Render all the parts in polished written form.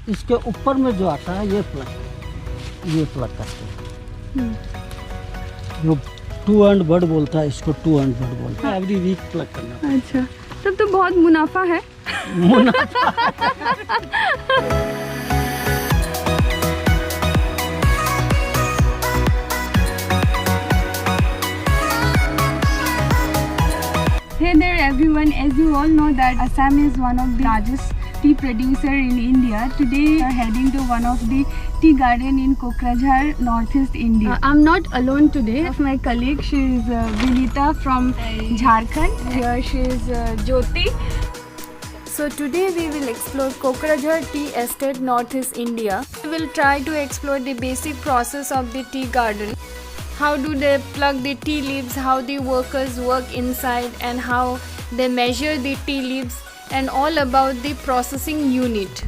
इसके ऊपर में जो आता है ये प्लग करते हैं। जो टू एंड बर्ड बोलता है, इसको टू एंड बर्ड बोलता है। एवरी वीक प्लग करना। अच्छा, तब तो बहुत मुनाफा है। Hey there everyone, as you all know that Assam is one of the largest tea producer in India. Today we are heading to one of the tea garden in Kokrajhar, northeast India. I'm not alone today. Of my colleague, she is Vinita from Jharkhand. Here she is Jyoti. So today we will explore Kokrajhar Tea Estate, northeast India. We will try to explore the basic process of the tea garden. How do they pluck the tea leaves, how the workers work inside, and how they measure the tea leaves, and all about the processing unit.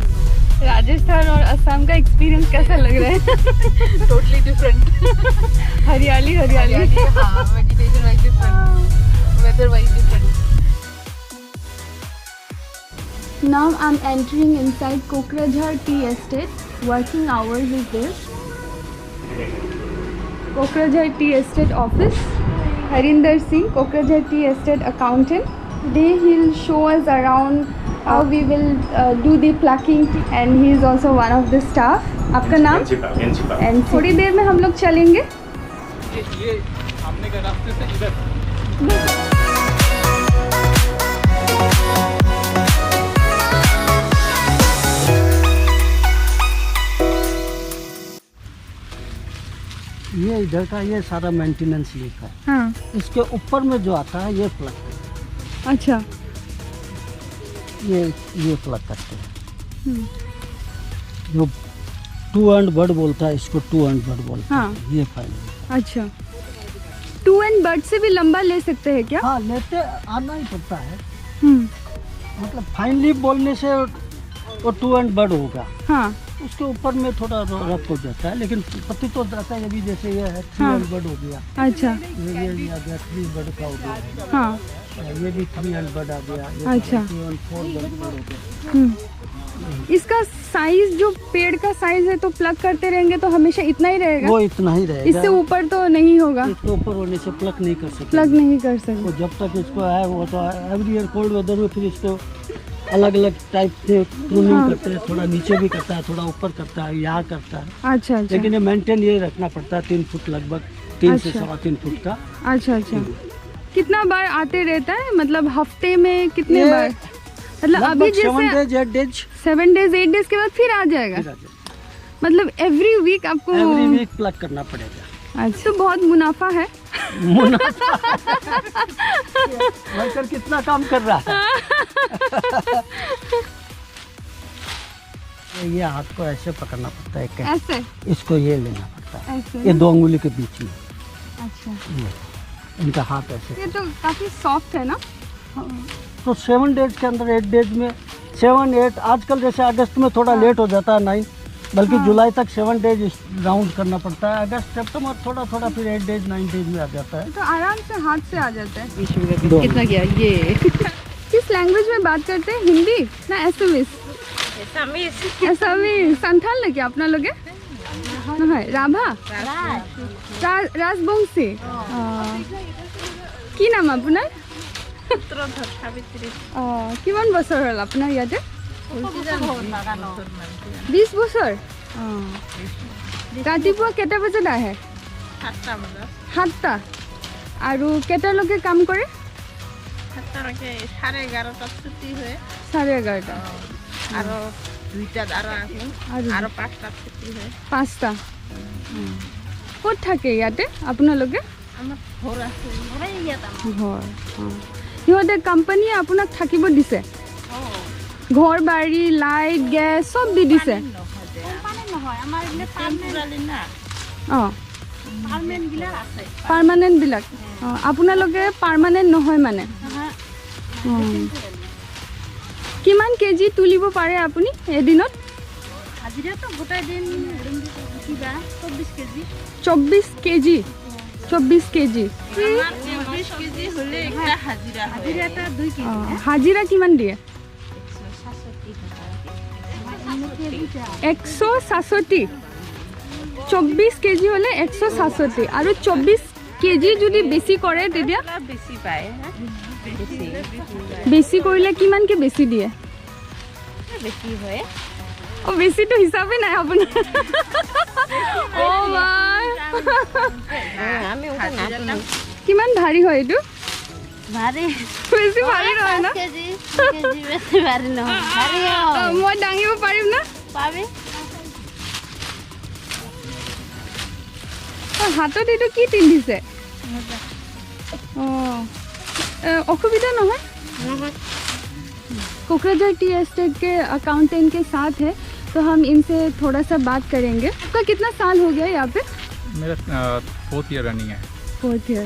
Rajasthan और असम का experience कैसा लग रहा है? Totally different. हरियाली हरियाली। हाँ, vegetation wise different, weather wise different. Now I'm entering inside Kokrajhar Tea Estate. Working hours is this. Kokrajhar Tea Estate office. Harinder Singh, Kokrajhar Tea Estate accountant. Today he'll show us around how we will do the plucking, and he is also one of the staff. आपका नाम? And थोड़ी देर में हम लोग चलेंगे। ये सामने का रास्ते से इधर। ये इधर का ये सारा मेंटेनेंस लीक है। हाँ। इसके ऊपर में जो आता है ये प्लग। अच्छा। ये प्लग करते हैं। जो टू एंड बर्ड बोलता है, इसको टू एंड बर्ड बोलता है। हाँ। ये फाइन। अच्छा, टू एंड बर्ड से भी लंबा ले सकते हैं क्या? हाँ, लेते आना ही पड़ता है। हम्म। मतलब फाइनली बोलने से वो टू एंड बर्ड होगा। हाँ। उसके ऊपर में थोड़ा रफ हो जाता है, लेकिन पति तो जाता है। अभी जैसे ये है थ्री हाँ। एंड बर्ड हो गया। अच्छा। ये आ गया थ्री बर्ड का हो गया। हाँ। ये भी थ्री एंड बर्ड आ गया। ये अच्छा। 3 और 4 बर्ड हो गया। इसका साइज, जो पेड़ का साइज है, तो प्लग करते रहेंगे तो हमेशा इतना ही रहेगा? वो इतना ही रहेगा। इससे ऊपर तो नहीं होगा? इसके ऊपर होने से प्लग नहीं कर सकते। प्लग नहीं कर सकते। वो जब तक इसको है वो तो एवरी ईयर कोल्ड वेदर में फिर इसको अलग अलग टाइप से प्रूनिंग हाँ। करते हैं। थोड़ा नीचे भी करता है, थोड़ा ऊपर करता है, यहाँ करता है। अच्छा अच्छा। लेकिन ये मेंटेन ये रखना पड़ता है 3 फुट लगभग, 3 से अच्छा। 3.25 फुट का। अच्छा अच्छा। कितना बार आते रहता है, मतलब हफ्ते में कितने ये बार? मतलब अभी 7 जैसे डेज 8 डेज 7 डेज 8 डेज के बाद फिर आ जाएगा? मतलब एवरी वीक आपको? एवरी वीक प्लग करना पड़ेगा। अच्छा, तो बहुत मुनाफा है। वर्कर कितना काम कर रहा है। ये हाथ को ऐसे पकड़ना पड़ता है, कैसे? ऐसे? इसको ये लेना पड़ता है, ऐसे ये ना? 2 अंगुली के बीच में। अच्छा। ये इनका हाथ ऐसे। ये तो काफी सॉफ्ट है ना? तो 7 डेज के अंदर 8 डेज में 7 8, आजकल जैसे अगस्त में थोड़ा लेट हो जाता है 9, बल्कि जुलाई तक 7 डेज राउंड करना पड़ता है। अगस्त सितंबर थोड़ा थोड़ा फिर 8 डेज 9 डेज में आ जाता है। तो आराम से हाथ से आ जाता है। कितना गया ये? किस लैंग्वेज में बात करते हैं? हिंदी ना एसामीज? एसामीज। संथाल ना क्या अपना लोगे? নহয় राभा राजबंशी। কি নাম আপোনাৰ? কিমান বছৰ হ'ল আপোনাৰ ইয়াতে? 20 বছৰ। ৰাতিপুৱা কেইটা বজাত আহে? 7টা। আৰু কেইটালৈকে কাম কৰে? 11:30 ছুটি হয়। 11:30। আৰু 2টাত আৰু 5টাত ছুটি হয়। 5টা। ক'ত থাকে ইয়াতে আপোনালোকে? আমাৰ ঘৰ আছে, ঘৰ। সিহঁতে কোম্পানীয়ে আপোনাক থাকিব দিছে? ঘৰ বাৰী লাইট গেছ চব দি দিছে? অঁ, পাৰ্মানেণ্ট বিলাক। অঁ, আপোনালোকে পাৰ্মানেণ্ট নহয় মানে? কিমান কেজি তুলিব পাৰে আপুনি এদিনত? হাজিৰাটো গোটেই দিন কিবা 24 কেজি। 24 কেজি? 24 কেজি। 24 কেজি হলে একটা হাজিরা হাজিরাটা 2 কেজি। হাজিৰা কিমান দিয়ে? 167 24 কেজি হলে 167 আৰু 24 কেজি যদি বেছি কৰে তেতিয়া বেছি পায় বেছি কৰিলে কিমানকে বেছি দিয়ে বেছি হয় ও বেছিটো হিচাপে নাই আপোনাৰ ও মাই আমি ওটা না কিমান ভাৰী হয় এইটো ভাৰী বেছি ভাৰী নহয় না কেজি বেছি ভাৰী নহয় ভাৰী মই দাঙিব পাৰিম না পাবি হাতত এইটো কি পিন্ধিছে অসুবিধা নহয় कोकराझार टी एस्टेट के अकाउंटेंट के साथ है तो हम इनसे थोड़ा सा बात करेंगे आपका कितना साल हो गया यहाँ पे मेरा 4th ईयर रनिंग है 4th ईयर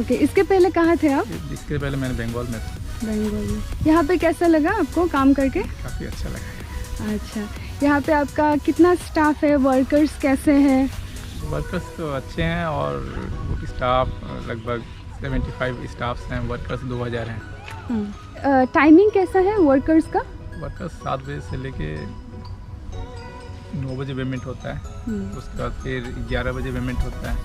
ओके इसके पहले कहाँ थे आप इसके पहले मैंने बंगाल में था बंगाल में यहाँ पे कैसा लगा आपको काम करके काफ़ी अच्छा लगा अच्छा यहाँ पे आपका कितना स्टाफ है वर्कर्स कैसे हैं वर्कर्स तो अच्छे हैं और स्टाफ लगभग 75 स्टाफ्स हैं वर्कर्स 2000 हैं टाइमिंग कैसा है वर्कर्स का वर्कर्स 7 बजे से लेके 9 बजे पेमेंट होता है उसके बाद फिर 11 बजे पेमेंट होता है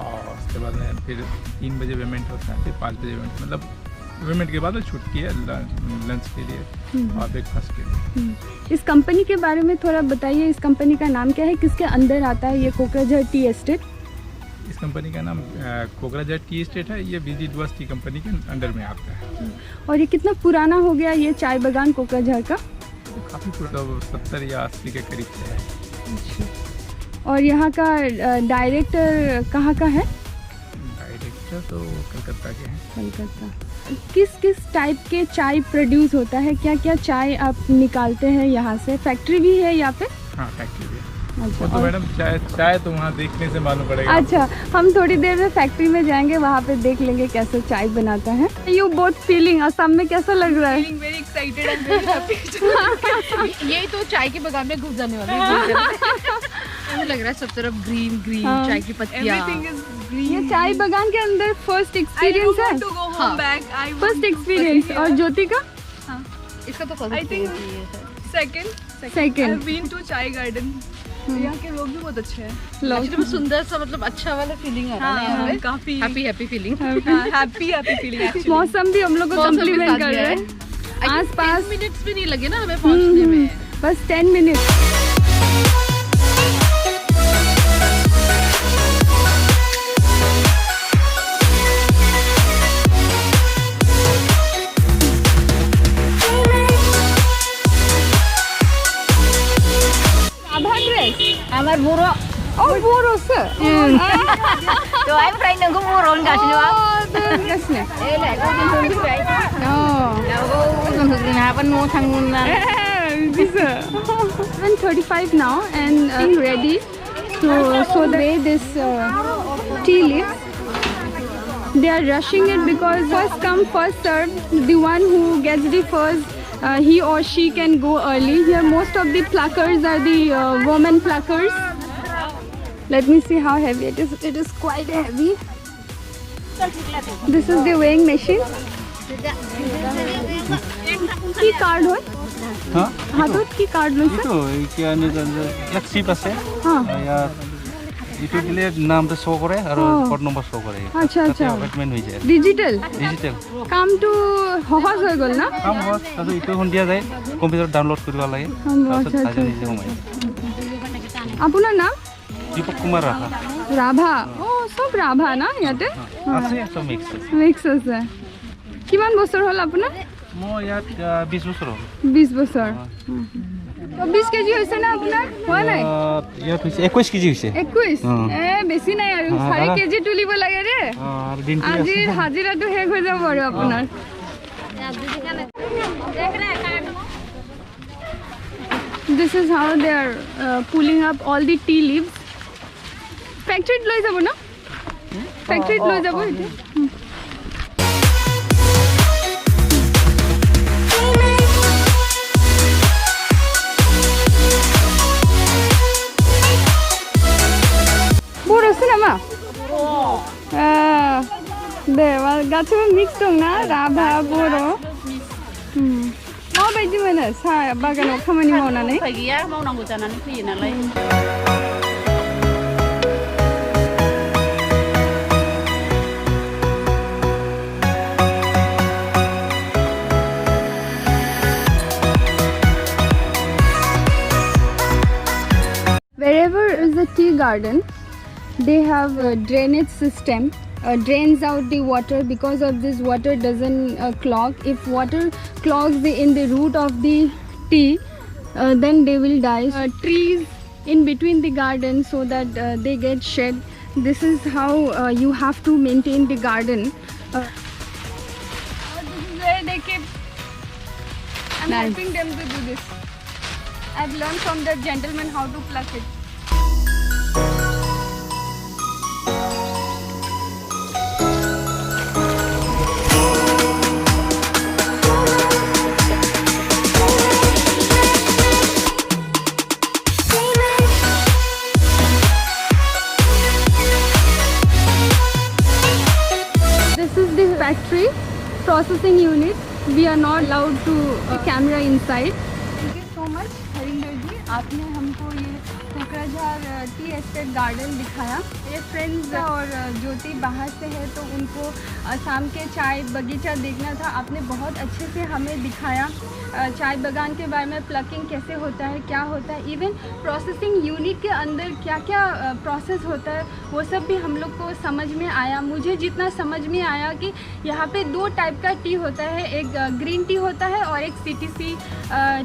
और उसके बाद में फिर 3 बजे पेमेंट होता है फिर 5 बजे पेमेंट मतलब पेमेंट के बाद छुट्टी है लंच के लिए और ब्रेकफास्ट के लिए इस कंपनी के बारे में थोड़ा बताइए इस कंपनी का नाम क्या है किसके अंदर आता है ये कोकराझार टी एस्टेट इस कंपनी का नाम कोकराझार टी एस्टेट है ये बीजी डुअर्स टी कंपनी के अंडर में आता है और ये कितना पुराना हो गया ये चाय बागान कोकराझार का काफ़ी पुराना 70 या 80 के करीब से है और यहाँ का डायरेक्टर कहाँ का है डायरेक्टर तो कलकत्ता के हैं कलकत्ता किस किस टाइप के चाय प्रोड्यूस होता है क्या क्या चाय आप निकालते हैं यहाँ से फैक्ट्री भी है यहाँ पे हाँ फैक्ट्री भी है अच्छा, वो तो मैडम चाय तो वहाँ देखने से मालूम पड़ेगा अच्छा हम थोड़ी देर में फैक्ट्री में जाएंगे वहाँ पे देख लेंगे कैसे चाय बनाता है यू बोथ फीलिंग असम में कैसा लग रहा है very excited and very happy यही तो चाय के बागान में घुस जाने वाला है मुझे लग रहा है सब तरफ ग्रीन ग्रीन हाँ। चाय की पत्तियां ये चाय बागान के अंदर फर्स्ट एक्सपीरियंस है फर्स्ट एक्सपीरियंस और ज्योति का इसका तो I think second. Second I've been to Chai Garden. यहाँ के लोग भी बहुत अच्छे हैं. एक्चुअली अच्छा मतलब अच्छा वाला फीलिंग आ रहा है यहाँ पे काफी happy feeling happy feeling actually. मौसम भी हम लोग को मौसम भी कम्प्लीमेंट साथ कर में रहा है है. आस पास 10 मिनट्स भी नहीं लगे ना हमें पहुँचने में बस 10 मिनट আমার বুড়ো Oh, Borose. Doai pray nang buron kasi no. Gasne. Ele ko din hindi pray. Oh. Ako kung hinapan mo tangun na. Bisa. 7:35 now and being ready to sow the way this tea leaves. They are rushing it because first come first serve. The one who gets the first he or she can go early. Here most of the pluckers are the women pluckers. Let me see how heavy it is. It is quite heavy. This is the weighing machine. Key card hoy? हाँ हाथोत की card लो এইটো এতিয়া ইয়াত chip আছে हाँ ইয়াত ইটো দিলে নামটো শ্ব' কৰে আৰু অ'। কোড নম্বৰ শ্ব' কৰে আচ্ছা আচ্ছা এপইণ্টমেণ্ট হৈ যায় ডিজিটেল ডিজিটেল কামটো সহজ হৈ গ'ল না কাম হয় তাৰপিছত ইটো সন্ধিয়া যায় কম্পিউটাৰত ডাউনলোড কৰিব লাগে আচ্ছা তাৰপিছত আচ্ছা নিজে সোমাই আপোনাৰ নাম দীপক কুমাৰ ৰাভা ৰাভা অ' চব ৰাভা না ইয়াতে আছে চব মিক্স আছে মিক্স আছে কিমান বছৰ হ'ল আপোনাৰ মই ইয়াত 20 বছৰ হ'ল 20 বছৰ 20 কেজি হৈছে না আপোনাৰ হোৱা নাই ইয়াত হৈছে 21 কেজি হৈছে 21 অ'। বেছি নাই আৰু অ', 4 কেজি তুলিব লাগে ৰে আৰু দিনটো আজিৰ হাজিৰাটো শেষ হৈ যাব আৰু আপোনাৰ This is how they are pulling up all the tea leaves. Factory লৈ যাব না? Factory লৈ যাব এটো। Bor আছে না মা? দে গাছে মিক্স দং না রাভা বড়। माबायदि मोनो साहा बागानाव खामानि मावनानै? उफाय गैया मावनांगौ जानानै फैयो नालाय। Wherever is a tea garden, they have a drainage system, drains out the water. Because of this, water doesn't clog. If water clogs in the root of the tea, then they will die. Trees in between the garden so that they get shed. This is how you have to maintain the garden. This is where they keep. I'm helping them to do this. I've learned from that gentleman how to pluck it. This is the factory processing unit. We are not allowed to camera inside. Thank you so much, Harinder जी, आपने हमको ये Kokrajhar tea estate garden दिखाया। ये friends और ज्योति बाहर से है तो उनको शाम के चाय बगीचा देखना था। आपने बहुत अच्छे से हमें दिखाया चाय बागान के बारे में, प्लकिंग कैसे होता है, क्या होता है, इवन प्रोसेसिंग यूनिट के अंदर क्या क्या प्रोसेस होता है वो सब भी हम लोग को समझ में आया। मुझे जितना समझ में आया कि यहाँ पे 2 टाइप का टी होता है, एक ग्रीन टी होता है और एक CTC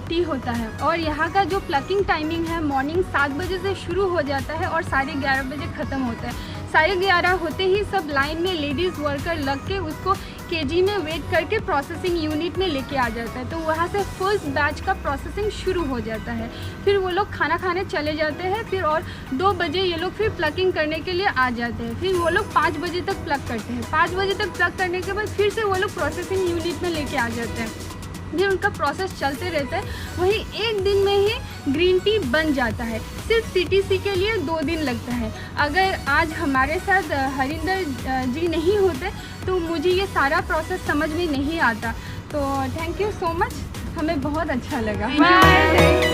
टी होता है। और यहाँ का जो प्लकिंग टाइमिंग है मॉर्निंग 7 बजे से शुरू हो जाता है और 11:30 बजे ख़त्म होता है। 11:30 होते ही सब लाइन में लेडीज़ वर्कर लग के उसको केजी में वेट करके प्रोसेसिंग यूनिट में लेके आ जाता है। तो वहाँ से फर्स्ट बैच का प्रोसेसिंग शुरू हो जाता है। फिर वो लोग खाना खाने चले जाते हैं, फिर और 2 बजे ये लोग फिर प्लकिंग करने के लिए आ जाते हैं। फिर वो लोग 5 बजे तक प्लक करते हैं। 5 बजे तक प्लक करने के बाद फिर से वो लोग प्रोसेसिंग यूनिट में लेके आ जाते हैं। फिर उनका प्रोसेस चलते रहता है। वही एक दिन में ही ग्रीन टी बन जाता है। सिर्फ CTC के लिए 2 दिन लगता है। अगर आज हमारे साथ हरिंदर जी नहीं होते तो मुझे ये सारा प्रोसेस समझ में नहीं आता। तो थैंक यू सो मच, हमें बहुत अच्छा लगा। बाय।